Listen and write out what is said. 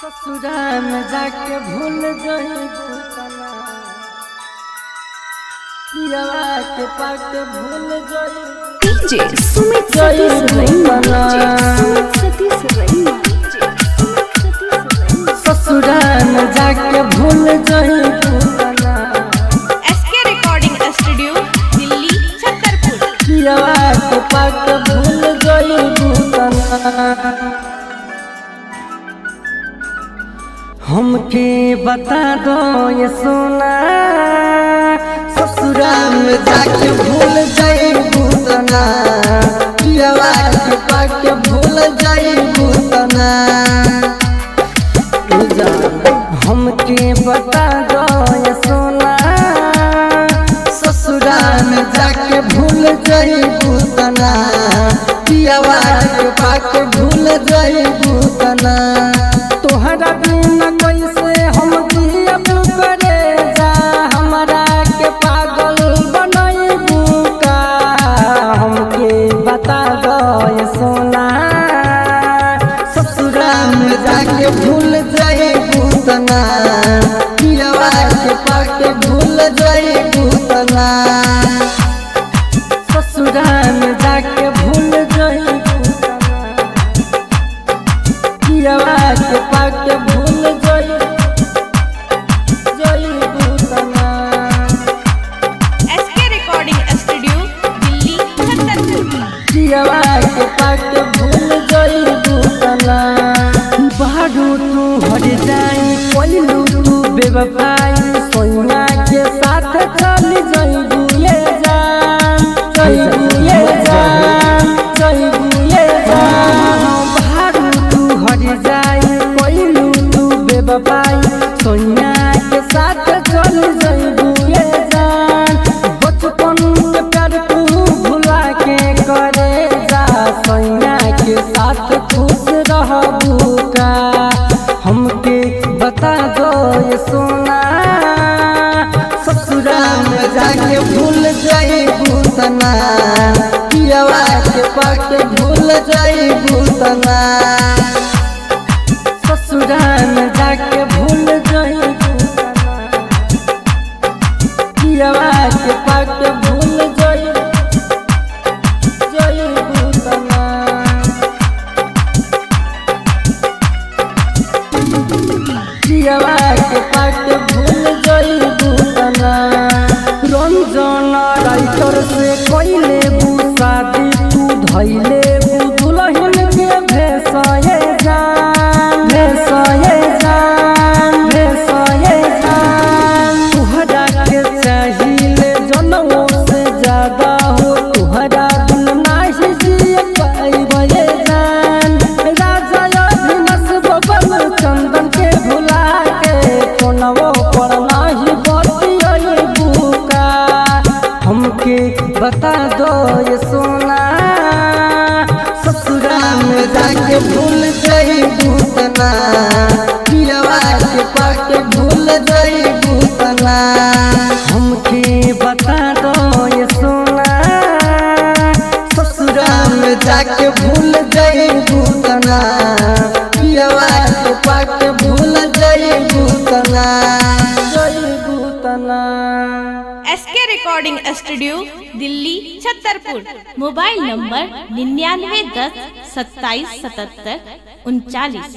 ससुराल में जाके भूल जइबू तना, पियवा के पाके भूल जइबू डीजे सुमित सतीश रैना। ससुराल में जाके भूल जइबू तना, SK recording studio Delhi Chhatarpur. पियवा के पाके भूल जइबू तना। हमके बता दो ये सोना, ससुराल में जाके भूल जइबू तना, पियवा के पाके भूल जइबू तना। हमके बता दो ये सोना, ससुराल में जाके भूल जइबू तना, पियवा के पाके भूल जइबू तना। तोहरा बिना कैसे हम जियब करे जा, हमरा के पागल बनइबू का। हमके बता दो ये सोना, ससुराल में जाके भूल जइबू तना, पियवा के पाके भूल जइबू तना। ससुराल में जाके भूल जइबू तना, पियवा के पाके भूल जइबू तना। SK recording studio Delhi Chhatarpur. पियवा के पाके भूल जइबू तना। बारू तू हर जाई कोइलू तू बेवफाई, सोना के साथ चल जइबू ये जान, जइबू ये जान, जइबू ये जान। बारू तू हर जाई कोइलू तू बेवफाई, सोना के साथ चल जइबू ये जान। बचपन के प्यार तू भुला के करे जा, सोना के साथ खुश रहबू का। हमके बता दो ये सोना, ससुराल में जाके भूल जइबू तना, पियवा के पाके भूल जइबू तना। ससुराल में जाके भूल जइबू तना, पियवा के पाके भूल जइबू तना। पियवा के पाके भूल जइबू तना। रंजन राइटर से कइले बू शादी, तू धइले बू दुल्हन के भेसये जान, भेसये जान, भेसये जान। तुहरा के चाहिए जनमों से ज्यादा हो, तुहरा दिल नाही जिए पाइबे जान। राजा अभिनस बबन चंदन के भुला के, कोनवो पर नाही बतियइबू का। हमके बता दो ये सोना, ससुराल में जाके भूल जइबू तना, पियवा के पाके भूल जइबू तना। हमके बता दो ये सोना, ससुराल में जाके भूल जइबू तना, पियवा के पाके भूल जइबू तना, जइबू तना। SK recording studio Delhi Chhatarpur. Mobile number 9910 27 77 39।